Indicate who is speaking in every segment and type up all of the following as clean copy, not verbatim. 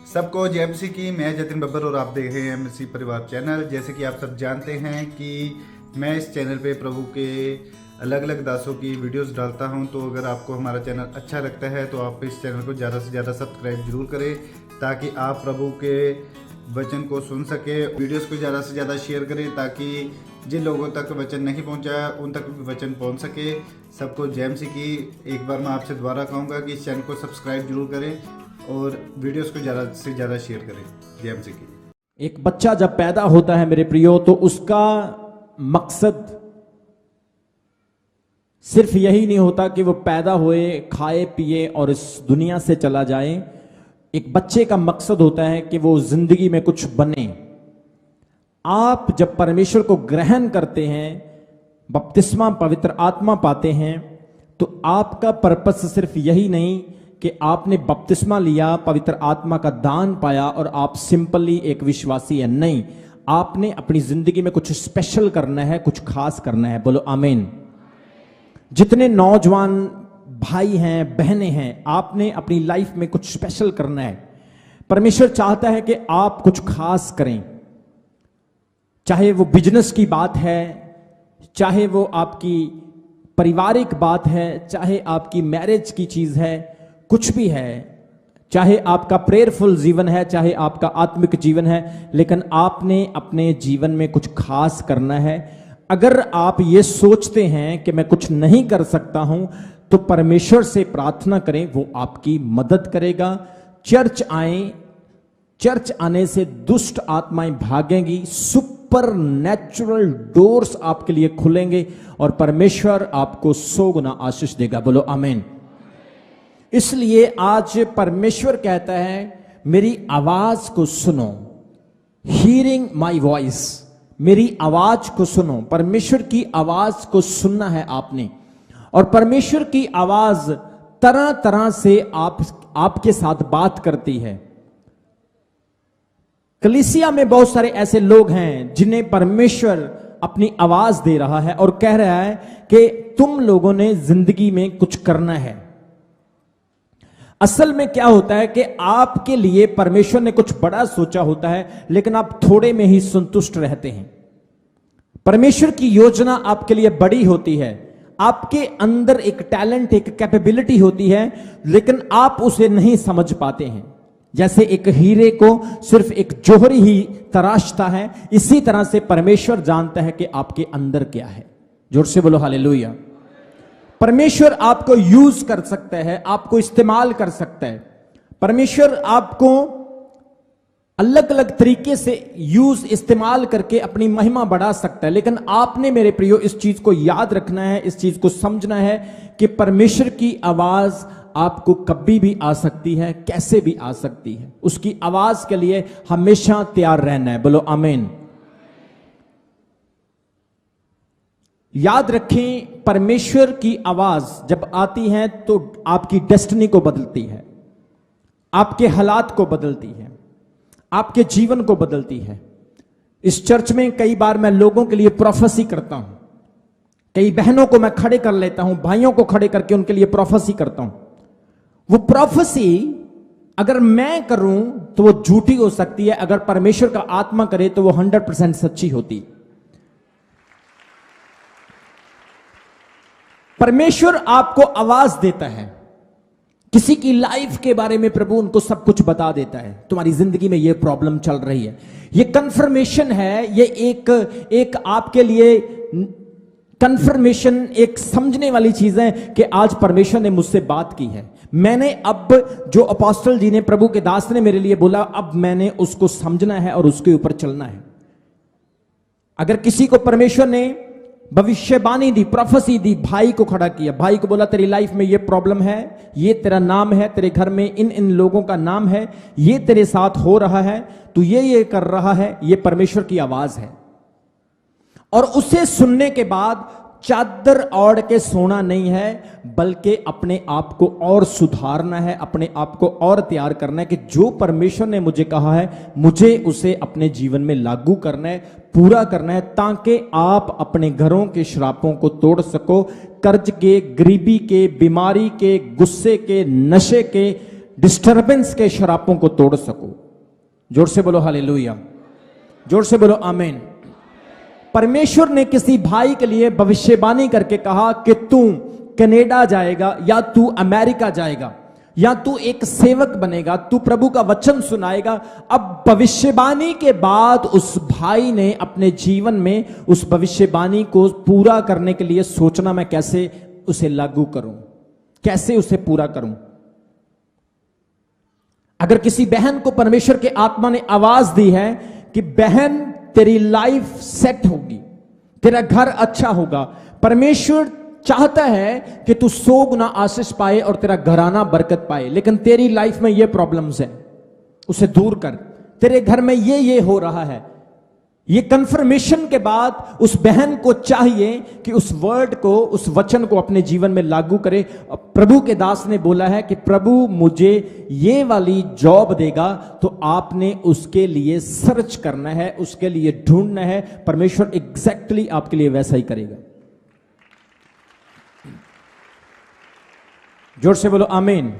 Speaker 1: सबको जय मसीह की। मैं जतिन बब्बर और आप देख रहे हैं मसीह परिवार चैनल। जैसे कि आप सब जानते हैं कि मैं इस चैनल पे प्रभु के अलग अलग दासों की वीडियोस डालता हूं, तो अगर आपको हमारा चैनल अच्छा लगता है तो आप इस चैनल को ज़्यादा से ज़्यादा सब्सक्राइब जरूर करें, ताकि आप प्रभु के वचन को सुन सके। वीडियोस को ज़्यादा से ज़्यादा शेयर करें ताकि जिन लोगों तक वचन नहीं पहुंचा उन तक भी वचन पहुंच सके। सबको जय मसीह की। एक बार मैं आपसे दोबारा कहूँगा कि इस चैनल को सब्सक्राइब जरूर करें और वीडियोस को ज़्यादा से ज़्यादा शेयर करें। जय मसीह की।
Speaker 2: एक बच्चा जब पैदा होता है मेरे प्रियो, तो उसका मकसद सिर्फ यही नहीं होता कि वो पैदा हुए, खाए पिए और इस दुनिया से चला जाए। एक बच्चे का मकसद होता है कि वो जिंदगी में कुछ बने। आप जब परमेश्वर को ग्रहण करते हैं, बपतिस्मा पवित्र आत्मा पाते हैं, तो आपका पर्पस सिर्फ यही नहीं कि आपने बपतिस्मा लिया, पवित्र आत्मा का दान पाया और आप सिंपली एक विश्वासी है। नहीं, आपने अपनी जिंदगी में कुछ स्पेशल करना है, कुछ खास करना है। बोलो आमीन। जितने नौजवान भाई हैं, बहनें हैं, आपने अपनी लाइफ में कुछ स्पेशल करना है। परमेश्वर चाहता है कि आप कुछ खास करें, चाहे वो बिजनेस की बात है, चाहे वो आपकी पारिवारिक बात है, चाहे आपकी मैरिज की चीज है, कुछ भी है, चाहे आपका प्रेयरफुल जीवन है, चाहे आपका आत्मिक जीवन है, लेकिन आपने अपने जीवन में कुछ खास करना है। अगर आप ये सोचते हैं कि मैं कुछ नहीं कर सकता हूं, तो परमेश्वर से प्रार्थना करें, वो आपकी मदद करेगा। चर्च आए, चर्च आने से दुष्ट आत्माएं भागेंगी, सुपर नेचुरल डोर्स आपके लिए खुलेंगे और परमेश्वर आपको 100 गुना आशीष देगा। बोलो आमीन। इसलिए आज परमेश्वर कहता है, मेरी आवाज को सुनो, हियरिंग माई वॉइस, मेरी आवाज को सुनो। परमेश्वर की आवाज को सुनना है आपने, और परमेश्वर की आवाज तरह तरह से आपके साथ बात करती है। कलीसिया में बहुत सारे ऐसे लोग हैं जिन्हें परमेश्वर अपनी आवाज दे रहा है और कह रहा है कि तुम लोगों ने जिंदगी में कुछ करना है। असल में क्या होता है कि आपके लिए परमेश्वर ने कुछ बड़ा सोचा होता है, लेकिन आप थोड़े में ही संतुष्ट रहते हैं। परमेश्वर की योजना आपके लिए बड़ी होती है। आपके अंदर एक टैलेंट, एक कैपेबिलिटी होती है, लेकिन आप उसे नहीं समझ पाते हैं। जैसे एक हीरे को सिर्फ एक जौहरी ही तराशता है, इसी तरह से परमेश्वर जानता है कि आपके अंदर क्या है। जोर से बोलो हालेलुया। परमेश्वर आपको यूज कर सकता है, आपको इस्तेमाल कर सकता है। परमेश्वर आपको अलग अलग तरीके से इस्तेमाल करके अपनी महिमा बढ़ा सकता है। लेकिन आपने मेरे प्रियो इस चीज को याद रखना है, इस चीज को समझना है कि परमेश्वर की आवाज आपको कभी भी आ सकती है, कैसे भी आ सकती है। उसकी आवाज के लिए हमेशा तैयार रहना है। बोलो आमीन। याद रखें, परमेश्वर की आवाज जब आती है तो आपकी डेस्टिनी को बदलती है, आपके हालात को बदलती है, आपके जीवन को बदलती है। इस चर्च में कई बार मैं लोगों के लिए प्रोफेसी करता हूं, कई बहनों को मैं खड़े कर लेता हूं, भाइयों को खड़े करके उनके लिए प्रोफेसी करता हूं। वो प्रोफेसी अगर मैं करूं तो वो झूठी हो सकती है, अगर परमेश्वर का आत्मा करे तो वो 100% सच्ची होती है। परमेश्वर आपको आवाज देता है, किसी की लाइफ के बारे में प्रभु उनको सब कुछ बता देता है। तुम्हारी जिंदगी में ये प्रॉब्लम चल रही है, ये कंफर्मेशन है, ये एक आपके लिए कंफर्मेशन, एक समझने वाली चीज है कि आज परमेश्वर ने मुझसे बात की है। मैंने अब जो अपोस्टल जी ने, प्रभु के दास ने मेरे लिए बोला, अब मैंने उसको समझना है और उसके ऊपर चलना है। अगर किसी को परमेश्वर ने भविष्यवाणी दी, प्रोफेसी दी, भाई को खड़ा किया, भाई को बोला तेरी लाइफ में ये प्रॉब्लम है, ये तेरा नाम है, तेरे घर में इन इन लोगों का नाम है, ये तेरे साथ हो रहा है, तू ये कर रहा है, ये परमेश्वर की आवाज है। और उसे सुनने के बाद चादर ओढ़ के सोना नहीं है, बल्कि अपने आप को और सुधारना है, अपने आप को और तैयार करना है कि जो परमेश्वर ने मुझे कहा है, मुझे उसे अपने जीवन में लागू करना है, पूरा करना है, ताकि आप अपने घरों के श्रापों को तोड़ सको। कर्ज के, गरीबी के, बीमारी के, गुस्से के, नशे के, डिस्टरबेंस के शरापों को तोड़ सको। जोर से बोलो हालेलुया, जोर से बोलो आमीन। परमेश्वर ने किसी भाई के लिए भविष्यवाणी करके कहा कि तू कनाडा जाएगा या तू अमेरिका जाएगा या तू एक सेवक बनेगा, तू प्रभु का वचन सुनाएगा। अब भविष्यवाणी के बाद उस भाई ने अपने जीवन में उस भविष्यवाणी को पूरा करने के लिए सोचना, मैं कैसे उसे लागू करूं, कैसे उसे पूरा करूं। अगर किसी बहन को परमेश्वर के आत्मा ने आवाज दी है कि बहन तेरी लाइफ सेट होगी, तेरा घर अच्छा होगा, परमेश्वर चाहता है कि तू 100 गुना आशीष पाए और तेरा घराना बरकत पाए, लेकिन तेरी लाइफ में ये प्रॉब्लम्स है, उसे दूर कर। तेरे घर में ये हो रहा है। ये कंफर्मेशन के बाद उस बहन को चाहिए कि उस वर्ड को, उस वचन को अपने जीवन में लागू करे। प्रभु के दास ने बोला है कि प्रभु मुझे ये वाली जॉब देगा, तो आपने उसके लिए सर्च करना है, उसके लिए ढूंढना है। परमेश्वर एग्जैक्टली आपके लिए वैसा ही करेगा। जोर से बोलो आमीन।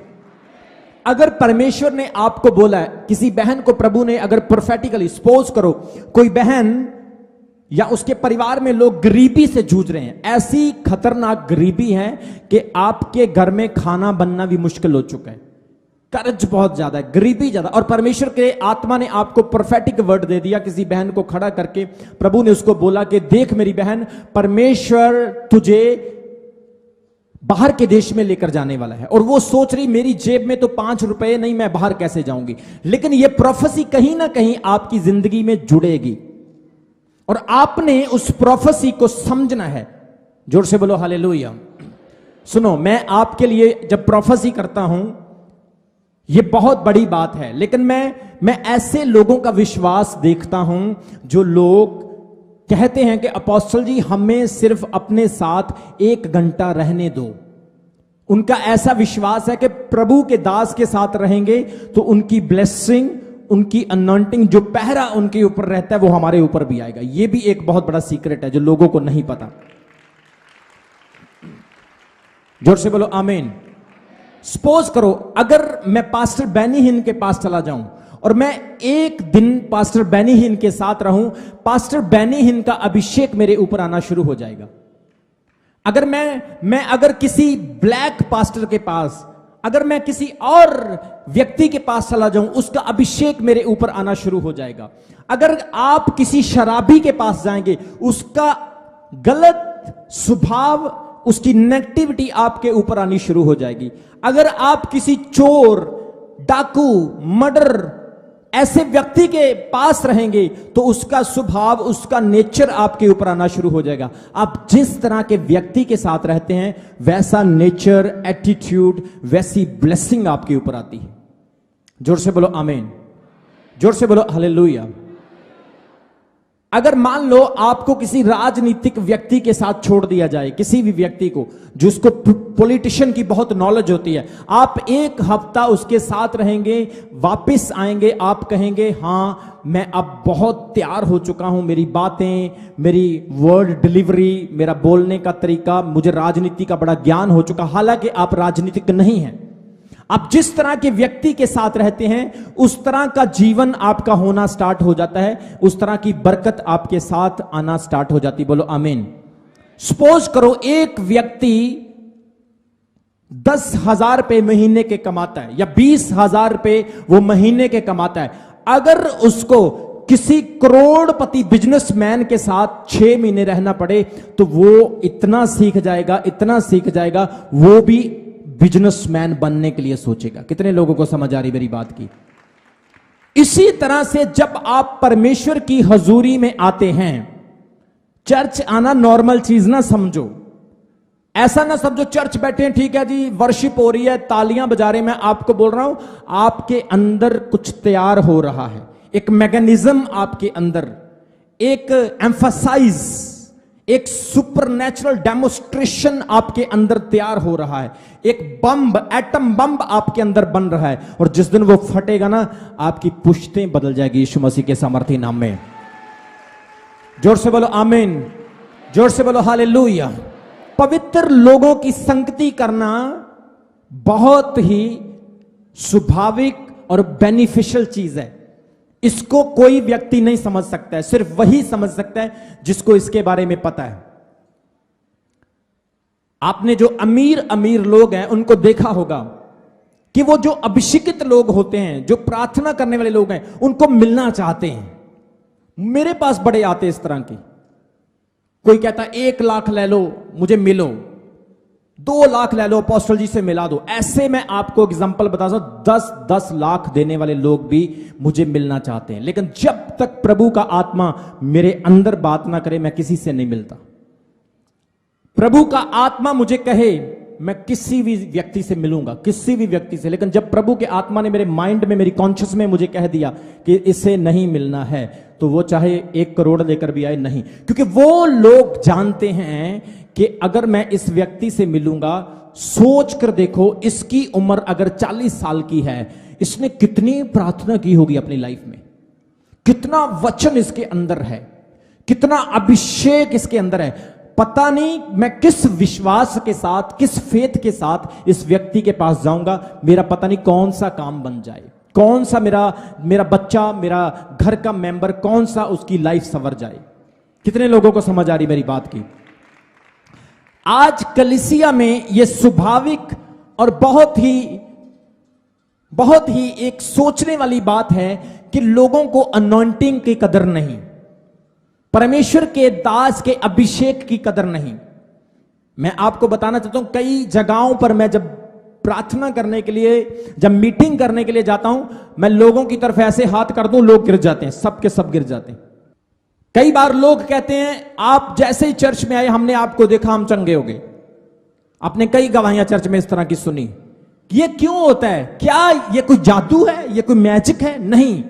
Speaker 2: अगर परमेश्वर ने आपको बोला है, किसी बहन को प्रभु ने अगर प्रोफेटिकली, सपोज करो कोई बहन या उसके परिवार में लोग गरीबी से जूझ रहे हैं, ऐसी खतरनाक गरीबी है कि आपके घर में खाना बनना भी मुश्किल हो चुका है, कर्ज बहुत ज्यादा है, गरीबी ज्यादा, और परमेश्वर के आत्मा ने आपको प्रोफेटिक वर्ड दे दिया। किसी बहन को खड़ा करके प्रभु ने उसको बोला कि देख मेरी बहन, परमेश्वर तुझे बाहर के देश में लेकर जाने वाला है। और वो सोच रही मेरी जेब में तो 5 रुपए नहीं, मैं बाहर कैसे जाऊंगी। लेकिन ये प्रोफेसी कहीं ना कहीं आपकी जिंदगी में जुड़ेगी और आपने उस प्रोफेसी को समझना है। जोर से बोलो हालेलुया। सुनो, मैं आपके लिए जब प्रोफेसी करता हूं, ये बहुत बड़ी बात है, लेकिन मैं ऐसे लोगों का विश्वास देखता हूं जो लोग कहते हैं कि अपोस्टल जी हमें सिर्फ अपने साथ 1 घंटा रहने दो। उनका ऐसा विश्वास है कि प्रभु के दास के साथ रहेंगे तो उनकी ब्लेसिंग, उनकी अनॉइंटिंग, जो पहरा उनके ऊपर रहता है वो हमारे ऊपर भी आएगा। यह भी एक बहुत बड़ा सीक्रेट है जो लोगों को नहीं पता। जोर से बोलो आमीन। सपोज करो अगर मैं पास्टर बेनी हिन के पास चला जाऊं और मैं एक दिन पास्टर बेनी हिन के साथ रहूं, पास्टर बेनी हिन का अभिषेक मेरे ऊपर आना शुरू हो जाएगा। अगर मैं अगर किसी ब्लैक पास्टर के पास, अगर मैं किसी और व्यक्ति के पास चला जाऊं, उसका अभिषेक मेरे ऊपर आना शुरू हो जाएगा। अगर आप किसी शराबी के पास जाएंगे, उसका गलत स्वभाव, उसकी नेगेटिविटी आपके ऊपर आनी शुरू हो जाएगी। अगर आप किसी चोर, डाकू, मर्डर ऐसे व्यक्ति के पास रहेंगे तो उसका स्वभाव, उसका नेचर आपके ऊपर आना शुरू हो जाएगा। आप जिस तरह के व्यक्ति के साथ रहते हैं वैसा नेचर, एटीट्यूड, वैसी ब्लेसिंग आपके ऊपर आती है। जोर से बोलो आमीन, जोर से बोलो हालेलुया। अगर मान लो आपको किसी राजनीतिक व्यक्ति के साथ छोड़ दिया जाए, किसी भी व्यक्ति को जिसको पॉलिटिशियन की बहुत नॉलेज होती है, आप 1 हफ्ता उसके साथ रहेंगे, वापस आएंगे, आप कहेंगे हाँ मैं अब बहुत तैयार हो चुका हूं, मेरी बातें, मेरी वर्ड डिलीवरी, मेरा बोलने का तरीका, मुझे राजनीति का बड़ा ज्ञान हो चुका। हालांकि आप राजनीतिक नहीं हैं। आप जिस तरह के व्यक्ति के साथ रहते हैं उस तरह का जीवन आपका होना स्टार्ट हो जाता है, उस तरह की बरकत आपके साथ आना स्टार्ट हो जाती। बोलो आमीन। सपोज करो एक व्यक्ति 10,000 रुपए महीने के कमाता है या 20,000 रुपए वो महीने के कमाता है। अगर उसको किसी करोड़पति बिजनेसमैन के साथ 6 महीने रहना पड़े तो वो इतना सीख जाएगा, इतना सीख जाएगा, वो भी बिजनेसमैन बनने के लिए सोचेगा। कितने लोगों को समझ आ रही मेरी बात की? इसी तरह से जब आप परमेश्वर की हजूरी में आते हैं, चर्च आना नॉर्मल चीज ना समझो। ऐसा ना समझो चर्च बैठे हैं, ठीक है जी, वर्शिप हो रही है, तालियां बजा रहे हैं। मैं आपको बोल रहा हूं आपके अंदर कुछ तैयार हो रहा है, एक मैकेनिज्म आपके अंदर, एक एम्फसाइज, एक सुपरनेचुरल डेमोस्ट्रेशन आपके अंदर तैयार हो रहा है। एक बम, एटम बम आपके अंदर बन रहा है और जिस दिन वो फटेगा ना, आपकी पुश्तें बदल जाएगी यीशु मसीह के सामर्थी नाम में। जोर से बोलो आमीन, जोर से बोलो हालेलुया। पवित्र लोगों की संगति करना बहुत ही स्वाभाविक और बेनिफिशियल चीज है। इसको कोई व्यक्ति नहीं समझ सकता है, सिर्फ वही समझ सकता है जिसको इसके बारे में पता है। आपने जो अमीर अमीर लोग हैं उनको देखा होगा कि वो जो अभिषिक्त लोग होते हैं, जो प्रार्थना करने वाले लोग हैं, उनको मिलना चाहते हैं। मेरे पास बड़े आते हैं इस तरह की। कोई कहता है 1 लाख ले लो मुझे मिलो, 2 लाख ले लो अपोस्टल जी से मिला दो। ऐसे मैं आपको एग्जांपल बता सकता हूं, 10-10 लाख देने वाले लोग भी मुझे मिलना चाहते हैं, लेकिन जब तक प्रभु का आत्मा मेरे अंदर बात ना करे मैं किसी से नहीं मिलता। प्रभु का आत्मा मुझे कहे मैं किसी भी व्यक्ति से मिलूंगा, किसी भी व्यक्ति से, लेकिन जब प्रभु के आत्मा ने मेरे माइंड में, मेरी कॉन्शियस में मुझे कह दिया कि इसे नहीं मिलना है, तो वो चाहे 1 करोड़ लेकर भी आए, नहीं। क्योंकि वो लोग जानते हैं कि अगर मैं इस व्यक्ति से मिलूंगा, सोच कर देखो इसकी उम्र अगर 40 साल की है, इसने कितनी प्रार्थना की होगी अपनी लाइफ में, कितना वचन इसके अंदर है, कितना अभिषेक इसके अंदर है। पता नहीं मैं किस विश्वास के साथ, किस फेथ के साथ इस व्यक्ति के पास जाऊंगा, मेरा पता नहीं कौन सा काम बन जाए, कौन सा मेरा बच्चा, मेरा घर का मेंबर, कौन सा उसकी लाइफ संवर जाए। कितने लोगों को समझ आ रही मेरी बात की? आज कलीसिया में यह स्वाभाविक और बहुत ही एक सोचने वाली बात है कि लोगों को अनॉइंटिंग की कदर नहीं, परमेश्वर के दास के अभिषेक की कदर नहीं। मैं आपको बताना चाहता हूं, कई जगहों पर मैं जब प्रार्थना करने के लिए, जब मीटिंग करने के लिए जाता हूं, मैं लोगों की तरफ ऐसे हाथ कर दूं, लोग गिर जाते हैं, सब के सब गिर जाते हैं। कई बार लोग कहते हैं आप जैसे ही चर्च में आए हमने आपको देखा, हम चंगे हो गए। आपने कई गवाहियां चर्च में इस तरह की सुनी। ये क्यों होता है? क्या ये कोई जादू है? ये कोई मैजिक है? नहीं,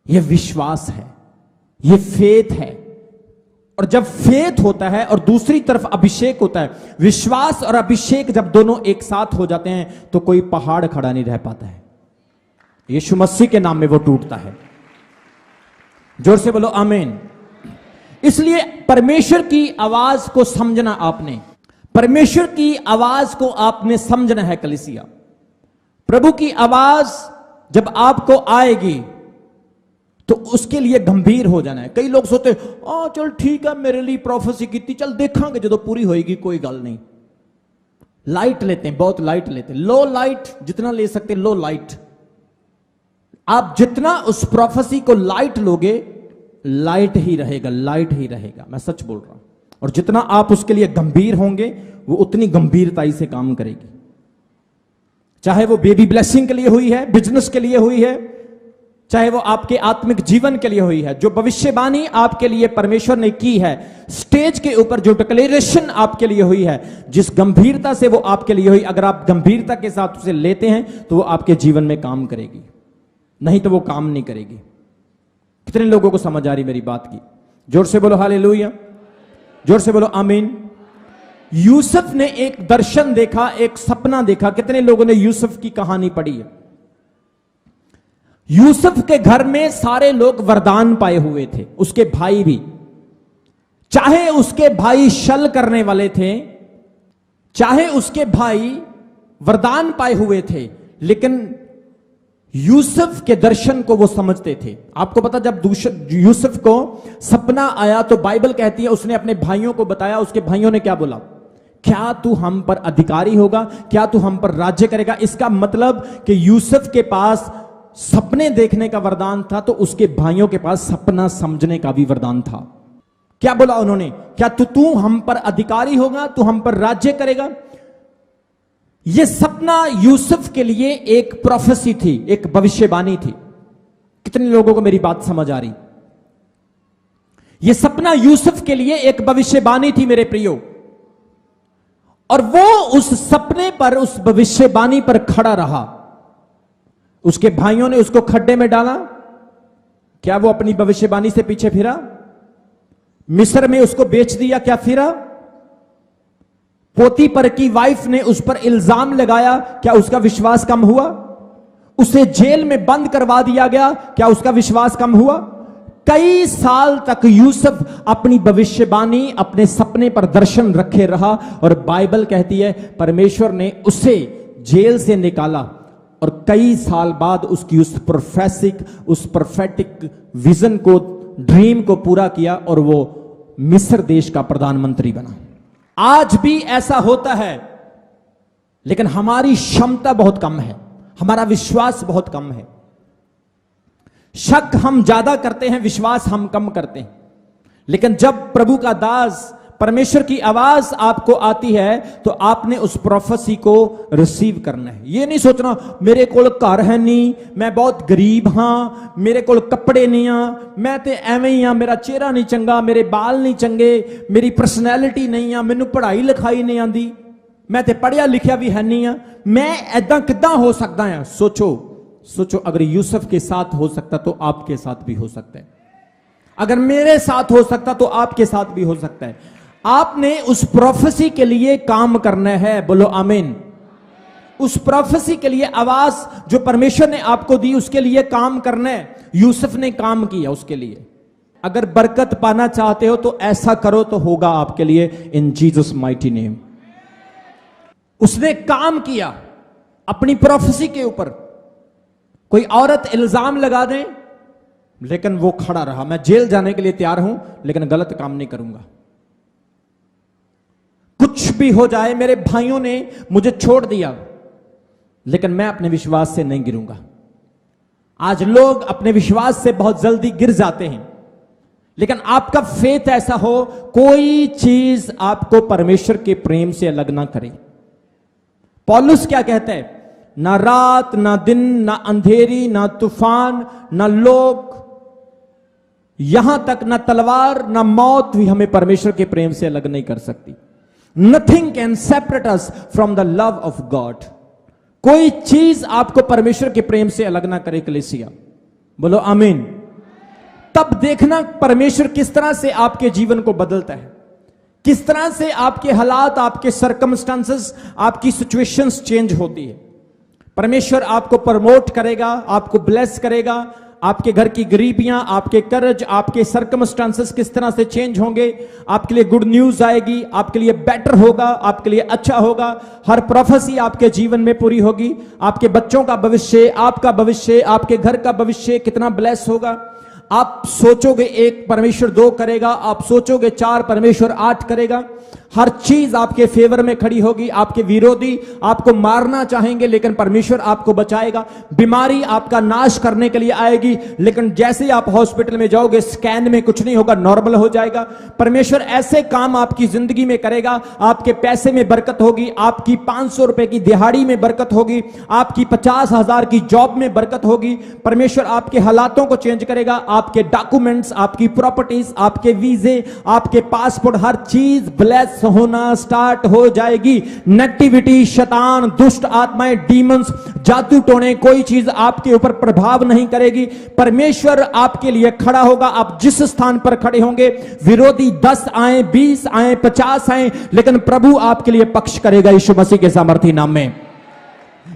Speaker 2: ये विश्वास है, ये फेथ है। और जब फेथ होता है और दूसरी तरफ अभिषेक होता है, विश्वास और अभिषेक जब दोनों एक साथ हो जाते हैं तो कोई पहाड़ खड़ा नहीं रह पाता है। यीशु मसीह के नाम में वो टूटता है। जोर से बोलो आमीन। इसलिए परमेश्वर की आवाज को समझना, आपने परमेश्वर की आवाज को आपने समझना है। कलीसिया, प्रभु की आवाज जब आपको आएगी तो उसके लिए गंभीर हो जाना है। कई लोग सोचते चल ठीक है, मेरे लिए प्रोफेसी की थी, चल देखांगे जो पूरी होएगी, कोई गल नहीं। लाइट लेते हैं, बहुत लाइट लेते हैं, लो लाइट जितना ले सकते, लो लाइट। आप जितना उस प्रोफेसी को लाइट लोगे, लाइट ही रहेगा, लाइट ही रहेगा। मैं सच बोल रहा हूं। और जितना आप उसके लिए गंभीर होंगे, वो उतनी गंभीरताई से काम करेगी। चाहे वो बेबी ब्लेसिंग के लिए हुई है, बिजनेस के लिए हुई है, चाहे वो आपके आत्मिक जीवन के लिए हुई है। जो भविष्यवाणी आपके लिए परमेश्वर ने की है, स्टेज के ऊपर जो डिक्लेरेशन आपके लिए हुई है, जिस गंभीरता से वो आपके लिए हुई, अगर आप गंभीरता के साथ उसे लेते हैं तो वो आपके जीवन में काम करेगी, नहीं तो वो काम नहीं करेगी। कितने लोगों को समझ आ रही मेरी बात की? जोर से बोलो हालेलुया, जोर से बोलो आमीन। यूसुफ ने एक दर्शन देखा, एक सपना देखा। कितने लोगों ने यूसुफ की कहानी पढ़ी है? यूसुफ के घर में सारे लोग वरदान पाए हुए थे, उसके भाई भी। चाहे उसके भाई छल करने वाले थे, चाहे उसके भाई वरदान पाए हुए थे, लेकिन यूसुफ के दर्शन को वो समझते थे। आपको पता, जब यूसुफ को सपना आया तो बाइबल कहती है उसने अपने भाइयों को बताया। उसके भाइयों ने क्या बोला? क्या तू हम पर अधिकारी होगा? क्या तू हम पर राज्य करेगा? इसका मतलब कि यूसुफ के पास सपने देखने का वरदान था, तो उसके भाइयों के पास सपना समझने का भी वरदान था। क्या बोला उन्होंने? क्या तू हम पर अधिकारी होगा? तू हम पर राज्य करेगा? यह सपना यूसुफ के लिए एक प्रोफेसी थी, एक भविष्यवाणी थी। कितने लोगों को मेरी बात समझ आ रही? यह सपना यूसुफ के लिए एक भविष्यवाणी थी मेरे प्रियो। और वो उस सपने पर, उस भविष्यवाणी पर खड़ा रहा। उसके भाइयों ने उसको खड्डे में डाला। क्या वो अपनी भविष्यवाणी से पीछे फिरा? मिस्र में उसको बेच दिया, क्या फिरा? पोतीपर की वाइफ ने उस पर इल्जाम लगाया, क्या उसका विश्वास कम हुआ? उसे जेल में बंद करवा दिया गया, क्या उसका विश्वास कम हुआ? कई साल तक यूसुफ अपनी भविष्यवाणी, अपने सपने पर दर्शन रखे रहा। और बाइबल कहती है परमेश्वर ने उसे जेल से निकाला और कई साल बाद उसकी उस प्रोफेटिक विजन को, ड्रीम को पूरा किया और वो मिस्र देश का प्रधानमंत्री बना। आज भी ऐसा होता है, लेकिन हमारी क्षमता बहुत कम है, हमारा विश्वास बहुत कम है। शक हम ज्यादा करते हैं, विश्वास हम कम करते हैं। लेकिन जब प्रभु का दास, परमेश्वर की आवाज आपको आती है तो आपने उस प्रोफेसी को रिसीव करना है। ये नहीं सोचना मेरे कोल घर है नहीं, मैं बहुत गरीब हाँ, मेरे कोल कपड़े नहीं आ, मैं ते एवें ही हाँ, मेरा चेहरा नहीं चंगा, मेरे बाल नहीं चंगे, मेरी पर्सनैलिटी नहीं आ, मैनू पढ़ाई लिखाई नहीं आंदी, मैं ते पढ़िया लिखिया भी है नहीं आ, मैं ऐदा किद्दां हो सकदा हां। सोचो अगर यूसुफ के साथ हो सकता तो आपके साथ भी हो सकता है। अगर मेरे साथ हो सकता तो आपके साथ भी हो सकता है। आपने उस प्रोफेसी के लिए काम करना है, बोलो आमीन। उस प्रोफेसी के लिए, आवाज जो परमेश्वर ने आपको दी उसके लिए काम करना है। यूसुफ ने काम किया उसके लिए। अगर बरकत पाना चाहते हो तो ऐसा करो तो होगा आपके लिए, इन जीसस माइटी नेम। उसने काम किया अपनी प्रोफेसी के ऊपर। कोई औरत इल्जाम लगा दे, लेकिन वो खड़ा रहा, मैं जेल जाने के लिए तैयार हूं लेकिन गलत काम नहीं करूंगा। कुछ भी हो जाए, मेरे भाइयों ने मुझे छोड़ दिया लेकिन मैं अपने विश्वास से नहीं गिरूंगा। आज लोग अपने विश्वास से बहुत जल्दी गिर जाते हैं, लेकिन आपका फेथ ऐसा हो, कोई चीज आपको परमेश्वर के प्रेम से अलग ना करे। पौलुस क्या कहता है? ना रात ना दिन, ना अंधेरी, ना तूफान, ना लोग, यहां तक ना तलवार ना मौत भी हमें परमेश्वर के प्रेम से अलग नहीं कर सकती। Nothing can separate us from the love of God. कोई चीज आपको परमेश्वर के प्रेम से अलग ना करे कलीसिया, बोलो आमीन। तब देखना परमेश्वर किस तरह से आपके जीवन को बदलता है, किस तरह से आपके हालात, आपके सर्कमस्टांसेस, आपकी सिचुएशंस चेंज होती है। परमेश्वर आपको प्रमोट करेगा, आपको ब्लेस करेगा। आपके घर की गरीबियां, आपके कर्ज, आपके सर्कमस्टांसेस किस तरह से चेंज होंगे। आपके लिए गुड न्यूज आएगी, आपके लिए बेटर होगा, आपके लिए अच्छा होगा। हर प्रोफेसी आपके जीवन में पूरी होगी। आपके बच्चों का भविष्य, आपका भविष्य, आपके घर का भविष्य कितना ब्लेस होगा। आप सोचोगे एक, परमेश्वर 2 करेगा, आप सोचोगे 4, परमेश्वर 8 करेगा। हर चीज आपके फेवर में खड़ी होगी। आपके विरोधी आपको मारना चाहेंगे लेकिन परमेश्वर आपको बचाएगा। बीमारी आपका नाश करने के लिए आएगी, लेकिन जैसे ही आप हॉस्पिटल में जाओगे, स्कैन में कुछ नहीं होगा, नॉर्मल हो जाएगा। परमेश्वर ऐसे काम आपकी जिंदगी में करेगा। आपके पैसे में बरकत होगी, आपकी 500 रुपए की दिहाड़ी में बरकत होगी, आपकी 50,000 की जॉब में बरकत होगी। परमेश्वर आपके हालातों को चेंज करेगा। आपके डॉक्यूमेंट्स, आपकी प्रॉपर्टीज, आपके वीजे, आपके पासपोर्ट, हर चीज ब्लेस होना स्टार्ट हो जाएगी। नेगेटिविटी, शैतान, दुष्ट आत्माएं, डीमंस, जादू टोने, कोई चीज आपके ऊपर प्रभाव नहीं करेगी। परमेश्वर आपके लिए खड़ा होगा। आप जिस स्थान पर खड़े होंगे, विरोधी 10 आए, 20 आए, 50 आए, लेकिन प्रभु आपके लिए पक्ष करेगा यीशु मसीह के सामर्थी नाम में।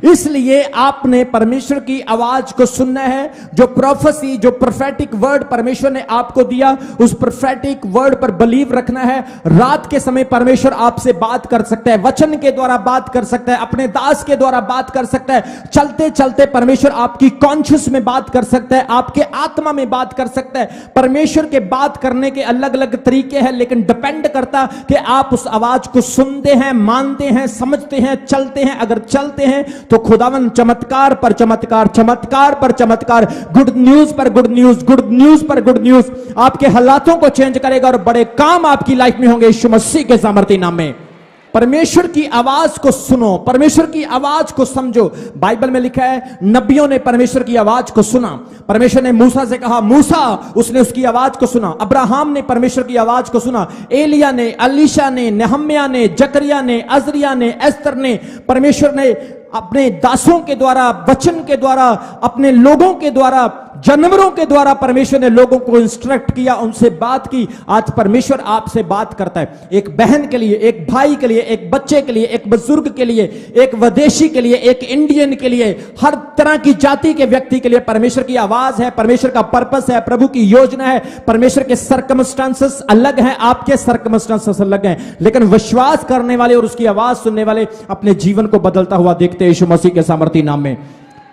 Speaker 2: इसलिए आपने परमेश्वर की आवाज को सुनना है। जो प्रोफेसी, जो प्रोफेटिक वर्ड परमेश्वर ने आपको दिया, उस प्रोफेटिक वर्ड पर बिलीव रखना है। रात के समय परमेश्वर आपसे बात कर सकता है, वचन के द्वारा बात कर सकता है, अपने दास के द्वारा बात कर सकता है। चलते चलते परमेश्वर आपकी कॉन्शियस में बात कर सकता है, आपके आत्मा में बात कर सकता है। परमेश्वर के बात करने के अलग अलग तरीके हैं, लेकिन डिपेंड करता कि आप उस आवाज को सुनते हैं, मानते हैं, समझते हैं, चलते हैं। अगर चलते हैं तो खुदावन चमत्कार पर चमत्कार, चमत्कार पर चमत्कार, गुड न्यूज पर गुड न्यूज, गुड न्यूज पर गुड न्यूज आपके हालातों को चेंज करेगा और बड़े काम आपकी लाइफ में होंगे यीशु मसीह के सामर्थी नाम में। परमेश्वर की आवाज को सुनो, परमेश्वर की आवाज को समझो। बाइबल में लिखा है नबियों ने परमेश्वर की आवाज को सुना। परमेश्वर ने मूसा से कहा, मूसा, उसने उसकी आवाज को सुना। अब्राहम ने परमेश्वर की आवाज को सुना। एलिया ने, अलीशा ने, नेहम्या ने, जकरिया ने, अजरिया ने, एस्तर ने, परमेश्वर ने अपने दासों के द्वारा, वचन के द्वारा, अपने लोगों के द्वारा, जानवरों के द्वारा परमेश्वर ने लोगों को इंस्ट्रक्ट किया, उनसे बात की। आज परमेश्वर आपसे बात करता है। एक बहन के लिए, एक भाई के लिए, एक बच्चे के लिए, एक बुजुर्ग के लिए, एक विदेशी के लिए, एक इंडियन के लिए, हर तरह की जाति के व्यक्ति के लिए परमेश्वर की आवाज है, परमेश्वर का पर्पस है, प्रभु की योजना है। परमेश्वर के सर्कमस्टांसेस अलग हैं, आपके सर्कमस्टांसेस अलग हैं, लेकिन विश्वास करने वाले और उसकी आवाज सुनने वाले अपने जीवन को बदलता हुआ देखते हैं यीशु मसीह के सामर्थी नाम में।